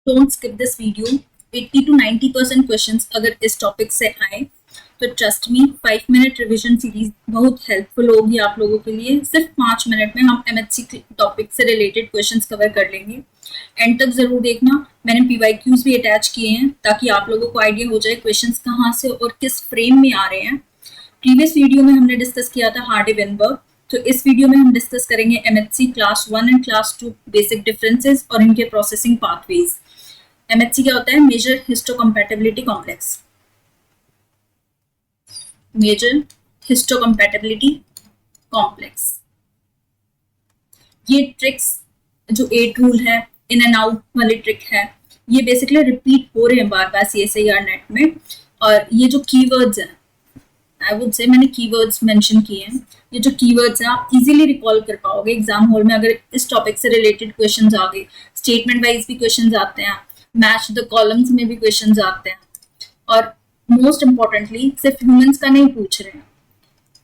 Don't skip this video. 80 to 90% questions अगर इस topic से आए तो trust me 5 minute revision series बहुत हेल्पफुल होगी आप लोगों के लिए। सिर्फ 5 मिनट में हम एमएचसी टॉपिक से रिलेटेड क्वेश्चंस कवर कर लेंगे। एंड तक जरूर देखना। मैंने पीवाईक्यूज भी अटैच किए हैं ताकि आप लोगों को आइडिया हो जाए क्वेश्चंस कहाँ से और किस फ्रेम में आ रहे हैं। प्रीवियस वीडियो में हमने डिस्कस किया था हार्डी-वेनबर्ग, तो इस वीडियो में हम डिस्कस करेंगे MHC class 1 and class 2 basic differences और इनके प्रोसेसिंग पाथवेज। एमएचसी क्या होता है? Major histocompatibility complex. Major histocompatibility complex. ये ट्रिक्स जो 8 रूल है, इन एंड आउट वाली ट्रिक है, ये बेसिकली रिपीट हो रहे हैं बार बार CSIR नेट में। और ये जो कीवर्ड्स हैं, आई वुड से मैंने कीवर्ड्स मेंशन किए हैं। ये जो कीवर्ड्स हैं आप इजीली रिकॉल कर पाओगे एग्जाम हॉल में अगर इस टॉपिक से रिलेटेड क्वेश्चंस आ गए। स्टेटमेंट वाइज भी क्वेश्चंस आते हैं, मैच द कॉलम्स में भी क्वेश्चंस आते हैं। और मोस्ट इंपॉर्टेंटली सिर्फ ह्यूमंस का नहीं पूछ रहे हैं,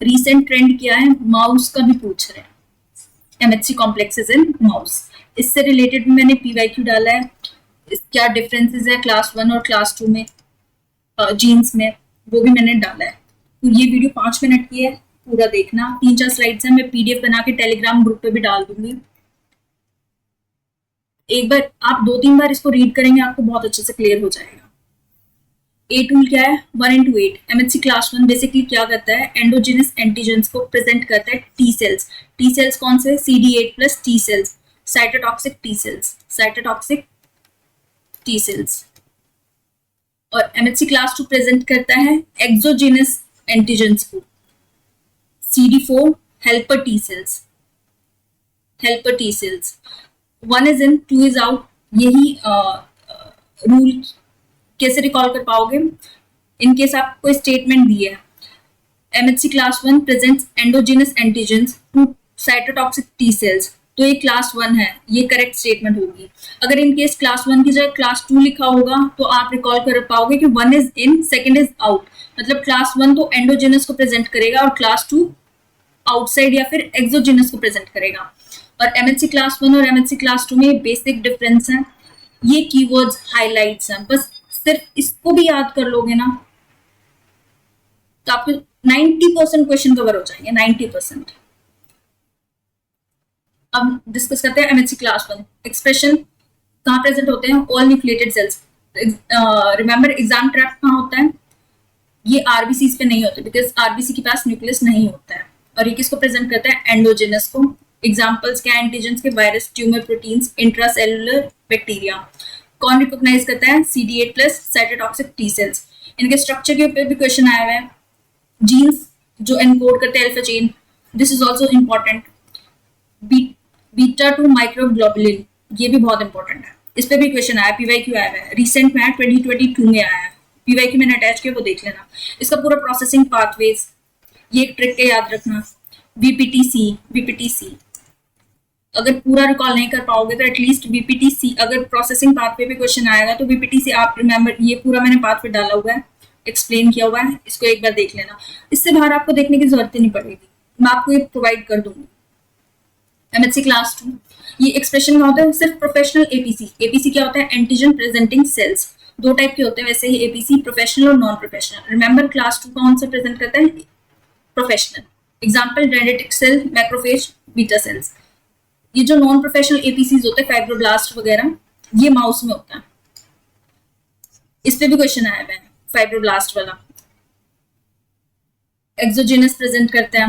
रिसेंट ट्रेंड क्या है, माउस का भी पूछ रहे हैं। एमएचसी कॉम्प्लेक्सेस इन माउस, इससे रिलेटेड भी मैंने पीवाईक्यू डाला है। क्या डिफरेंसेस है क्लास 1 और क्लास 2 में जीन्स में, वो भी मैंने डाला है। तो ये वीडियो 5 मिनट की है, पूरा देखना। 3-4 स्लाइड्स हैं, मैं पीडीएफ बना के टेलीग्राम ग्रुप पे भी डाल दूंगी। एक बार आप 2-3 बार इसको रीड करेंगे आपको बहुत अच्छे से क्लियर हो जाएगा। ए टूल क्या है? 1 into 8। एमएचसी क्लास 1 बेसिकली क्या करता है? एंडोजिनस एंटीजेंस को प्रेजेंट करता है टी सेल्स। टी सेल्स कौन से? CD8 plus T cells, cytotoxic T cells, cytotoxic T cells. और एमएचसी क्लास 2 प्रेजेंट करता है एक्सोजिनस एंटीजेंस को, CD4 helper T cells, helper T cells. 1 is in 2 is out। यही rule कैसे recall कर पाओगे? इनकेस आपको स्टेटमेंट दी है MHC class 1 presents endogenous antigens to cytotoxic T cells, तो ये क्लास 1 है, ये करेक्ट स्टेटमेंट होगी। अगर इनकेस क्लास 1 की जगह क्लास 2 लिखा होगा तो आप रिकॉल कर पाओगे कि 1 is in, 2 is out। मतलब क्लास 1 तो एंडोजिनस को प्रेजेंट करेगा और क्लास 2 आउटसाइड या फिर एक्सोजिनस को प्रेजेंट करेगा। और एमएचसी क्लास 1 और एमएचसी क्लास 2 में बेसिक डिफरेंस है। ये कीवर्ड्स हाइलाइट्स हैं, बस सिर्फ इसको भी याद कर लोगे ना तो आपको 90% क्वेश्चन कवर हो जाएंगे, 90%। अब डिस्कस करते हैं एमएचसी क्लास 1। एक्सप्रेशन कहाँ प्रेजेंट होते हैं? All nucleated cells. Remember exam trap कहाँ होता है? ये आरबीसी पे नहीं होते, बिकॉज आरबीसी के पास न्यूक्लियस नहीं होता है। और ये किसको प्रेजेंट करता है? एंडोजिनस को। एग्जाम्पल्स क्या? एंटीजेंस के, virus, tumour proteins, intracellular bacteria. कौन रिकॉग्नाइज करता है? CD8 plus cytotoxic T sales. इनके स्ट्रक्चर के ऊपर भी क्वेश्चन आया हुआ है। जीन्स जो एनकोड करते हैं alpha chain, this is also important. Beta two microglobulin, ये भी बहुत इंपॉर्टेंट है, इस पे भी क्वेश्चन आया, पीवाईक्यू आया है, रिसेंट में 2022 में आया है। पीवाईक्यू मैंने अटैच किया, वो देख लेना। इसका पूरा प्रोसेसिंग पाथवेज, ये एक ट्रिक है, याद रखना। वीपीटीसी अगर पूरा रिकॉल नहीं कर पाओगे तो एटलीस्ट वीपीटीसी, अगर प्रोसेसिंग पाथवे पे क्वेश्चन आएगा तो वीपीटीसी आप रिमेंबर, ये पूरा मैंने पाथवे डाला हुआ है, एक्सप्लेन किया हुआ है, इसको एक बार देख लेना। इससे बाहर आपको देखने की जरूरत ही नहीं पड़ेगी, मैं आपको ये प्रोवाइड कर दूंगी। एमएचसी क्लास 2, ये एक्सप्रेशन क्या होता है? सिर्फ प्रोफेशनल एपीसी। एपीसी क्या होता है? Antigen presenting sales. 2 टाइप के होते हैं वैसे ही एपीसी, प्रोफेशनल और नॉन प्रोफेशनल। रिमेंबर क्लास 2 कौन सा प्रेजेंट करता है? Professional. Example dendritic cell, macrophage, beta cells. ये जो नॉन प्रोफेशनल एपीसीज होते हैं, फाइब्रोब्लास्ट वगैरह, ये माउस में होता है। इस पे भी क्वेश्चन आया है फाइब्रोब्लास्ट वाला। एक्सोजिनस प्रेजेंट करते हैं,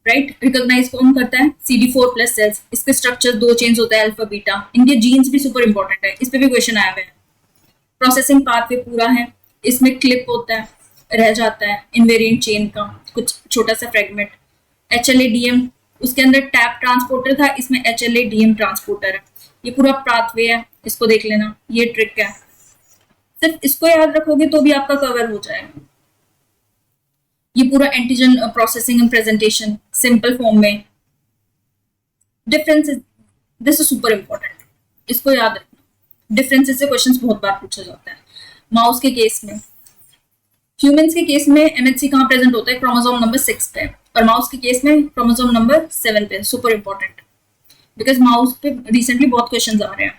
राइट। रिकॉग्नाइज कौन करता है? CD4 plus cells. इसके स्ट्रक्चर 2 चेंज होता है, अल्फा बीटा। इनके जीन्स भी सुपर इंपॉर्टेंट है, इस पे भी क्वेश्चन आया है। प्रोसेसिंग पाथवे पूरा है, इसमें क्लिप होता है, रह जाता है इनवेरिएंट चेन का कुछ छोटा सा फ्रेगमेंट। HLA-DM, उसके अंदर टैप ट्रांसपोर्टर था, इसमें HLA-DM ट्रांसपोर्टर है। ये पूरा पाथवे है, इसको देख लेना, ये ट्रिक है। सिर्फ इसको याद रखोगे तो भी आपका कवर हो जाएगा। ये पूरा antigen processing and presentation simple form में। Differences, this is super important, इसको याद रखना। डिफरेंसेस से क्वेश्चंस बहुत बार पूछा जाता है। माउस के केस में, ह्यूमंस के केस में एमएचसी कहाँ प्रेजेंट होता है? क्रोमोसोम नंबर 6 पे। और माउस के केस में क्रोमोसोम नंबर 7 पे। सुपर इंपॉर्टेंट, बिकॉज माउस पे रिसेंटली बहुत क्वेश्चंस आ रहे हैं।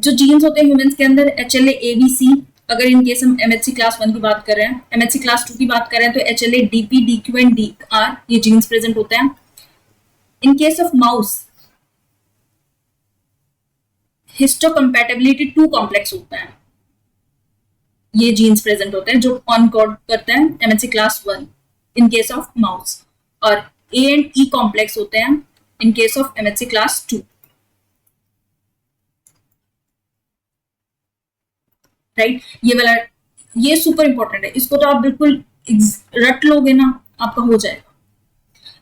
जो जीन्स होते हैं ह्यूमंस के अंदर HLA ABC, अगर इन केस हम MHC क्लास 1 की बात कर रहे हैं, MHC क्लास 2 की बात कर रहे हैं तो HLA DP DQ and DR ये जीन्स प्रेजेंट होते हैं। In case of mouse histocompatibility 2 complex होता है, ये जीन्स प्रेजेंट होते हैं जो ऑनकोड करते हैं MHC class 1 in case of mouse, और A एंड E कॉम्प्लेक्स होते हैं in case of MHC class 2, right. ये वाला ये सुपर इंपॉर्टेंट है, इसको तो आप बिल्कुल रट लोगे ना, आपका हो जाएगा।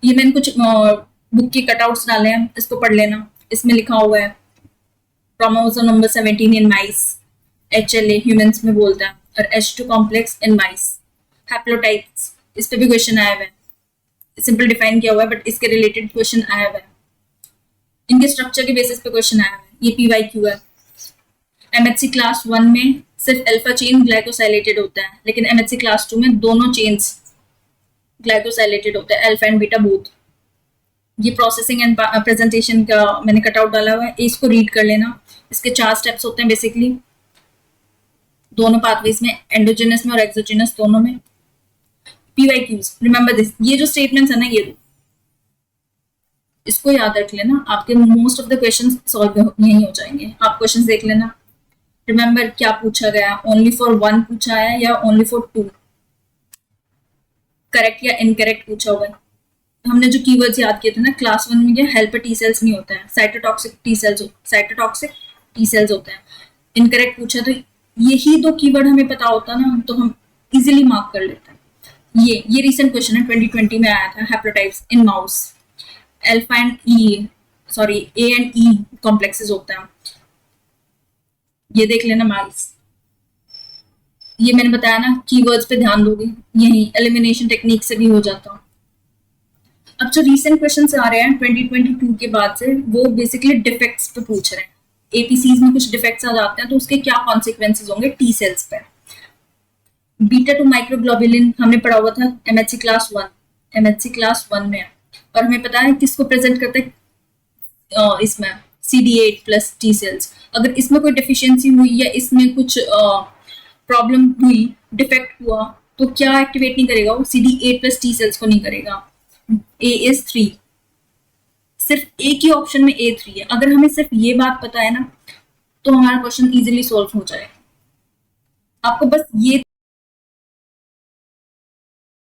ये मैंने कुछ बुक के कटआउट्स डाले हैं, इसको पढ़ लेना। इसमें लिखा हुआ है क्रोमोसोम नंबर 17 इन माइस, HLA ह्यूमंस में बोलता है, और H2 कॉम्प्लेक्स इन माइस, हैप्लोटाइप्स, इस पे भी क्वेश्चन आया हुआ है, सिंपल डिफाइन किया हुआ है बट इसके रिलेटेड क्वेश्चन आया हुआ है, इनके स्ट्रक्चर के बेसिस पे क्वेश्चन आया हुआ है, ये PYQ है। MHC क्लास 1 में सिर्फ अल्फा चेन ग्लाइकोसाइलेटेड होता है, लेकिन MHC क्लास 2 में दोनों चेन्स ग्लाइकोसाइलेटेड होते हैं, अल्फा एंड बीटा बोथ। ये प्रोसेसिंग एंड प्रेजेंटेशन का मैंने कटआउट डाला हुआ है, इसको रीड कर लेना। इसके 4 स्टेप्स होते हैं बेसिकली, दोनों पाथवेज में, एंडोजेनस में और एक्सोजेनस दोनों में। PYQs, रिमेंबर दिस, ये जो स्टेटमेंट्स है ना, ये इसको याद रख लेना, आपके most of the question solve यही हो जाएंगे। आप क्वेश्चन देख लेना, रिमेंबर क्या पूछा गया, ओनली फॉर 1 पूछा है या ओनली फॉर 2, करेक्ट या इनकरेक्ट पूछा हुआ है। हमने जो कीवर्ड्स याद किए थे ना क्लास 1 में, ये हेल्पर टी सेल्स नहीं होता है, साइटोटॉक्सिक टी सेल्स होते हैं। इनकरेक्ट पूछा तो यही 2 कीवर्ड हमें पता होता ना, तो हम इजीली मार्क कर लेते हैं। ये रिसेंट क्वेश्चन है, 2020 में आया था, haplotypes in mouse, alpha and A and E complexes होते हैं, ये देख लेना माइस। ये मैंने बताया ना, कीवर्ड्स पे ध्यान दोगे, यही एलिमिनेशन टेक्निक से भी हो जाता। अब जो रीसेंट क्वेश्चंस आ रहे हैं 2022 के बाद से, वो बेसिकली डिफेक्ट्स पे पूछ रहे हैं। APCs में कुछ डिफेक्ट्स आ जाते हैं तो उसके क्या कॉन्सिक्वेंसेस होंगे टी सेल्स पे। बीटा 2 माइक्रोग्लोबुलिन हमने पढ़ा हुआ था MHC क्लास 1 में, और हमें पता है किसको प्रेजेंट करते हैं, इसमें CD8 प्लस टी सेल्स। अगर इसमें कोई डेफिशिएंसी हुई या इसमें कुछ प्रॉब्लम हुई, डिफेक्ट हुआ, तो क्या एक्टिवेट नहीं करेगा वो, CD8 प्लस टी सेल्स को नहीं करेगा। A is 3, सिर्फ एक ही ऑप्शन में A3 है। अगर हमें सिर्फ ये बात पता है ना, तो हमारा क्वेश्चन इजीली सॉल्व हो जाएगा। आपको बस ये